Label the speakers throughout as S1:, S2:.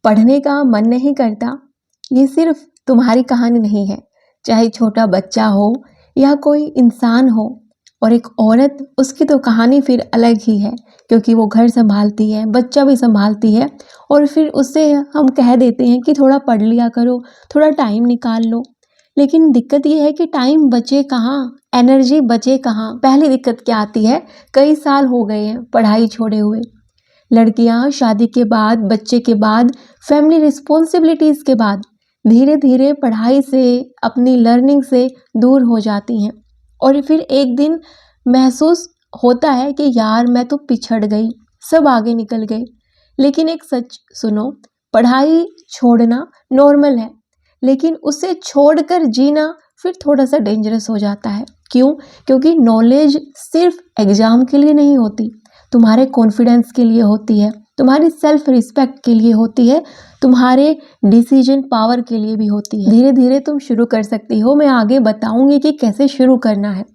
S1: पढ़ने का मन नहीं करता, ये सिर्फ तुम्हारी कहानी नहीं है। चाहे छोटा बच्चा हो या कोई इंसान हो, और एक औरत, उसकी तो कहानी फिर अलग ही है, क्योंकि वो घर संभालती है, बच्चा भी संभालती है, और फिर उससे हम कह देते हैं कि थोड़ा पढ़ लिया करो, थोड़ा टाइम निकाल लो। लेकिन दिक्कत ये है कि टाइम बचे कहाँ, एनर्जी बचे कहाँ। पहली दिक्कत क्या आती है, कई साल हो गए हैं पढ़ाई छोड़े हुए। लड़कियां शादी के बाद, बच्चे के बाद, फैमिली रिस्पॉन्सिबिलिटीज के बाद धीरे धीरे पढ़ाई से, अपनी लर्निंग से दूर हो जाती हैं, और फिर एक दिन महसूस होता है कि यार मैं तो पिछड़ गई, सब आगे निकल गए। लेकिन एक सच सुनो, पढ़ाई छोड़ना नॉर्मल है, लेकिन उसे छोड़कर जीना फिर थोड़ा सा डेंजरस हो जाता है। क्यों? क्योंकि नॉलेज सिर्फ एग्जाम के लिए नहीं होती, तुम्हारे कॉन्फिडेंस के लिए होती है, तुम्हारी सेल्फ रिस्पेक्ट के लिए होती है, तुम्हारे डिसीजन पावर के लिए भी होती है। धीरे धीरे तुम शुरू कर सकती हो, मैं आगे बताऊंगी कि कैसे शुरू करना है।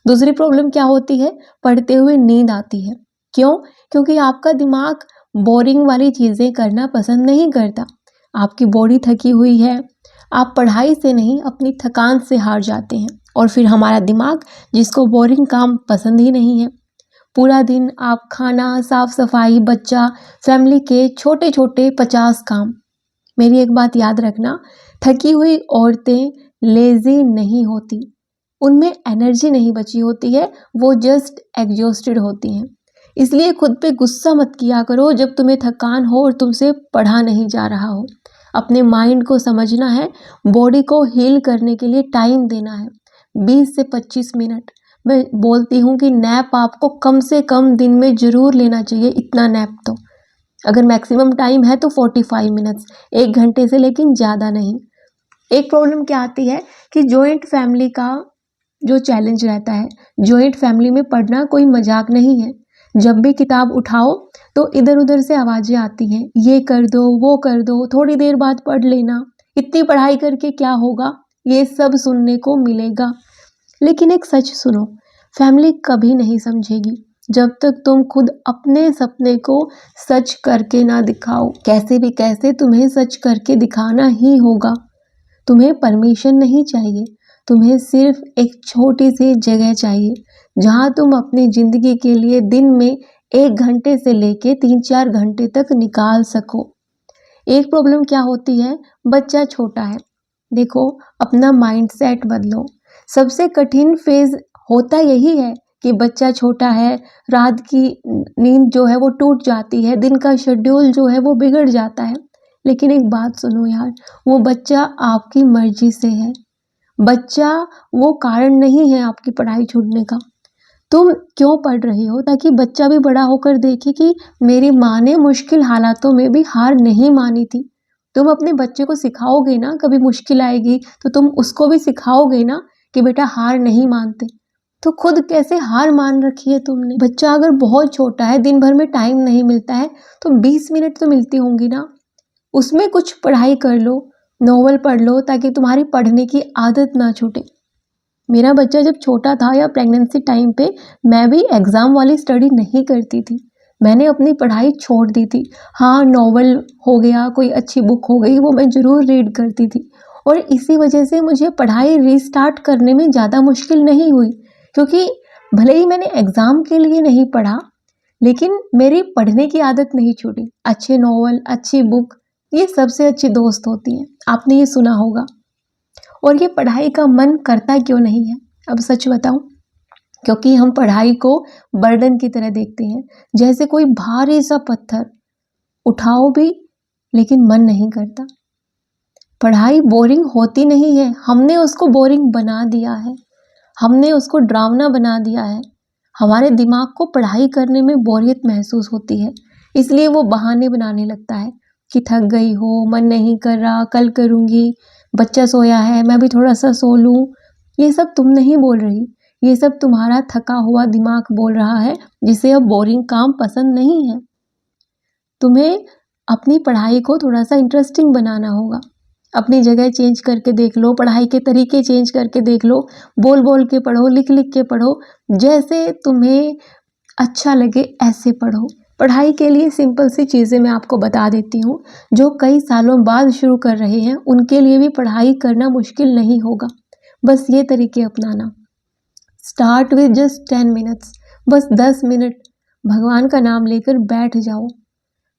S1: दूसरी प्रॉब्लम क्या होती है, पढ़ते हुए नींद आती है। क्यों? क्योंकि आपका दिमाग बोरिंग वाली चीजें करना पसंद नहीं करता। आपकी बॉडी थकी हुई है, आप पढ़ाई से नहीं अपनी थकान से हार जाते हैं, और फिर हमारा दिमाग, जिसको बोरिंग काम पसंद ही नहीं है, पूरा दिन आप खाना, साफ सफाई, बच्चा, फैमिली के छोटे छोटे 50 काम। मेरी एक बात याद रखना, थकी हुई औरतें लेजी नहीं होती, उनमें एनर्जी नहीं बची होती है, वो जस्ट एग्जॉस्टेड होती हैं। इसलिए खुद पे गुस्सा मत किया करो जब तुम्हें थकान हो और तुमसे पढ़ा नहीं जा रहा हो। अपने माइंड को समझना है, बॉडी को हील करने के लिए टाइम देना है, 20 से 25 मिनट। मैं बोलती हूँ कि नैप आपको कम से कम दिन में जरूर लेना चाहिए, इतना नैप तो। अगर मैक्सिमम टाइम है तो 45 मिनट्स, 1 घंटे से, लेकिन ज़्यादा नहीं। एक प्रॉब्लम क्या आती है कि जॉइंट फैमिली का जो चैलेंज रहता है, जॉइंट फैमिली में पढ़ना कोई मजाक नहीं है। जब भी किताब उठाओ तो इधर उधर से आवाज़ें आती हैं, ये कर दो, वो कर दो, थोड़ी देर बाद पढ़ लेना, इतनी पढ़ाई करके क्या होगा, ये सब सुनने को मिलेगा। लेकिन एक सच सुनो, फैमिली कभी नहीं समझेगी जब तक तुम खुद अपने सपने को सच करके ना दिखाओ। कैसे भी कैसे तुम्हें सच करके दिखाना ही होगा। तुम्हें परमिशन नहीं चाहिए, तुम्हें सिर्फ एक छोटी सी जगह चाहिए जहां तुम अपनी जिंदगी के लिए दिन में 1 घंटे से लेके 3-4 घंटे तक निकाल सको। एक प्रॉब्लम क्या होती है, बच्चा छोटा है। देखो, अपना माइंडसेट बदलो। सबसे कठिन फेज होता यही है कि बच्चा छोटा है, रात की नींद जो है वो टूट जाती है, दिन का शेड्यूल जो है वो बिगड़ जाता है। लेकिन एक बात सुनो यार, वो बच्चा आपकी मर्जी से है। बच्चा वो कारण नहीं है आपकी पढ़ाई छूटने का। तुम क्यों पढ़ रही हो? ताकि बच्चा भी बड़ा होकर देखे कि मेरी माँ ने मुश्किल हालातों में भी हार नहीं मानी थी। तुम अपने बच्चे को सिखाओगे ना, कभी मुश्किल आएगी तो तुम उसको भी सिखाओगे ना कि बेटा हार नहीं मानते। तो खुद कैसे हार मान रखी है तुमने? बच्चा अगर बहुत छोटा है, दिन भर में टाइम नहीं मिलता है, तो 20 मिनट तो मिलती होंगी ना, उसमें कुछ पढ़ाई कर लो, नॉवल पढ़ लो, ताकि तुम्हारी पढ़ने की आदत ना छूटे। मेरा बच्चा जब छोटा था या प्रेगनेंसी टाइम पे, मैं भी एग्ज़ाम वाली स्टडी नहीं करती थी, मैंने अपनी पढ़ाई छोड़ दी थी। हाँ, नॉवल हो गया, कोई अच्छी बुक हो गई, वो मैं ज़रूर रीड करती थी, और इसी वजह से मुझे पढ़ाई रीस्टार्ट करने में ज़्यादा मुश्किल नहीं हुई, क्योंकि भले ही मैंने एग्ज़ाम के लिए नहीं पढ़ा, लेकिन मेरी पढ़ने की आदत नहीं छूटी। अच्छे नॉवल, अच्छी बुक, ये सबसे अच्छी दोस्त होती हैं, आपने ये सुना होगा। और ये पढ़ाई का मन करता क्यों नहीं है? अब सच बताऊं, क्योंकि हम पढ़ाई को बर्डन की तरह देखते हैं, जैसे कोई भारी सा पत्थर उठाओ भी, लेकिन मन नहीं करता। पढ़ाई बोरिंग होती नहीं है, हमने उसको बोरिंग बना दिया है, हमने उसको डरावना बना दिया है। हमारे दिमाग को पढ़ाई करने में बोरियत महसूस होती है, इसलिए वो बहाने बनाने लगता है कि थक गई हो, मन नहीं कर रहा, कल करूँगी, बच्चा सोया है, मैं भी थोड़ा सा सो लूँ। ये सब तुम नहीं बोल रही, ये सब तुम्हारा थका हुआ दिमाग बोल रहा है, जिसे अब बोरिंग काम पसंद नहीं है। तुम्हें अपनी पढ़ाई को थोड़ा सा इंटरेस्टिंग बनाना होगा। अपनी जगह चेंज करके देख लो, पढ़ाई के तरीके चेंज करके देख लो, बोल बोल के पढ़ो, लिख लिख के पढ़ो, जैसे तुम्हें अच्छा लगे ऐसे पढ़ो। पढ़ाई के लिए सिंपल सी चीज़ें मैं आपको बता देती हूँ। जो कई सालों बाद शुरू कर रहे हैं उनके लिए भी पढ़ाई करना मुश्किल नहीं होगा। बस ये तरीके अपनाना। Start with just 10 minutes. बस 10 मिनट भगवान का नाम लेकर बैठ जाओ।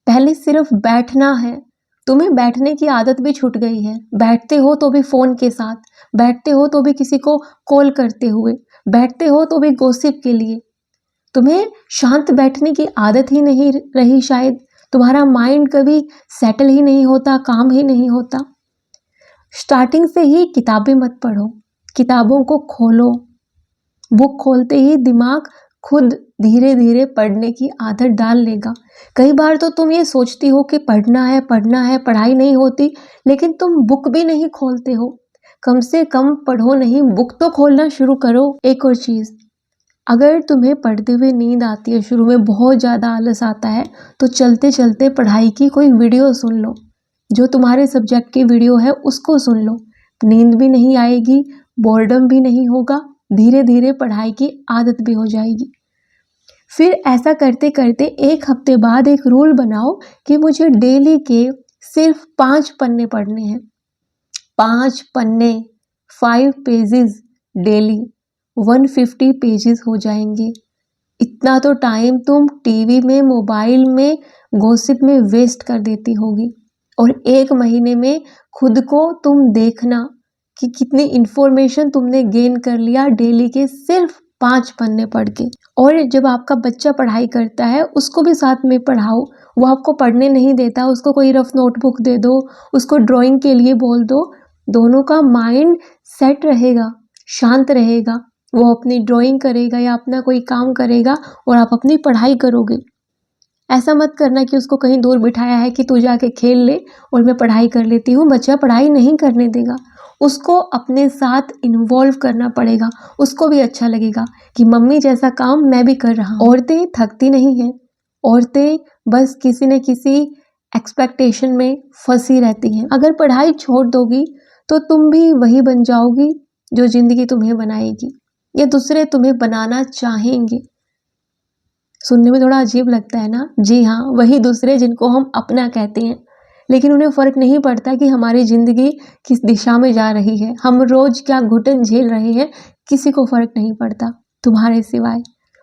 S1: पहले सिर्फ बैठना है। तुम्हें बैठने की आदत भी छूट गई है। बैठते हो तो भी फ़ोन के साथ, बैठते हो तो भी किसी को कॉल करते हुए, बैठते हो तो भी गॉसिप के लिए। तुम्हें शांत बैठने की आदत ही नहीं रही शायद। तुम्हारा माइंड कभी सेटल ही नहीं होता, काम ही नहीं होता। स्टार्टिंग से ही किताबें मत पढ़ो, किताबों को खोलो। बुक खोलते ही दिमाग खुद धीरे धीरे पढ़ने की आदत डाल लेगा। कई बार तो तुम ये सोचती हो कि पढ़ना है, पढ़ाई नहीं होती, लेकिन तुम बुक भी नहीं खोलते हो। कम से कम पढ़ो नहीं, बुक तो खोलना शुरू करो। एक और चीज़, अगर तुम्हें पढ़ते हुए नींद आती है, शुरू में बहुत ज़्यादा आलस आता है, तो चलते चलते पढ़ाई की कोई वीडियो सुन लो। जो तुम्हारे सब्जेक्ट की वीडियो है उसको सुन लो। नींद भी नहीं आएगी, बोर्डम भी नहीं होगा, धीरे धीरे पढ़ाई की आदत भी हो जाएगी। फिर ऐसा करते करते एक हफ्ते बाद एक रूल बनाओ कि मुझे डेली के सिर्फ 5 पन्ने पढ़ने हैं। 5 पन्ने, 5 पेजेस डेली, 150 पेजेस हो जाएंगे। इतना तो टाइम तुम टीवी में, मोबाइल में, गॉसिप में वेस्ट कर देती होगी। और 1 महीने में खुद को तुम देखना कि कितनी इन्फॉर्मेशन तुमने गेन कर लिया डेली के सिर्फ 5 पन्ने पढ़ के। और जब आपका बच्चा पढ़ाई करता है उसको भी साथ में पढ़ाओ। वो आपको पढ़ने नहीं देता, उसको कोई रफ नोटबुक दे दो, उसको ड्राइंग के लिए बोल दो। दोनों का माइंड सेट रहेगा, शांत रहेगा। वो अपनी ड्राइंग करेगा या अपना कोई काम करेगा और आप अपनी पढ़ाई करोगे। ऐसा मत करना कि उसको कहीं दूर बिठाया है कि तू जाके खेल ले और मैं पढ़ाई कर लेती हूँ। बच्चा पढ़ाई नहीं करने देगा। उसको अपने साथ इन्वॉल्व करना पड़ेगा। उसको भी अच्छा लगेगा कि मम्मी जैसा काम मैं भी कर रहा हूँ। औरतें थकती नहीं हैं। औरतें बस किसी न किसी एक्सपेक्टेशन में फंसी रहती हैं। अगर पढ़ाई छोड़ दोगी तो तुम भी वही बन जाओगी जो जिंदगी तुम्हें बनाएगी, या दूसरे तुम्हें बनाना चाहेंगे। सुनने में थोड़ा अजीब लगता है ना? जी हाँ, वही दूसरे जिनको हम अपना कहते हैं, लेकिन उन्हें फ़र्क नहीं पड़ता कि हमारी ज़िंदगी किस दिशा में जा रही है, हम रोज़ क्या घुटन झेल रहे हैं। किसी को फ़र्क नहीं पड़ता तुम्हारे सिवाय,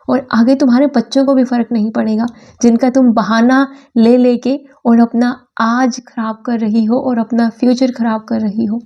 S1: और आगे तुम्हारे बच्चों को भी फ़र्क नहीं पड़ेगा, जिनका तुम बहाना ले लेके और अपना आज ख़राब कर रही हो और अपना फ्यूचर ख़राब कर रही हो।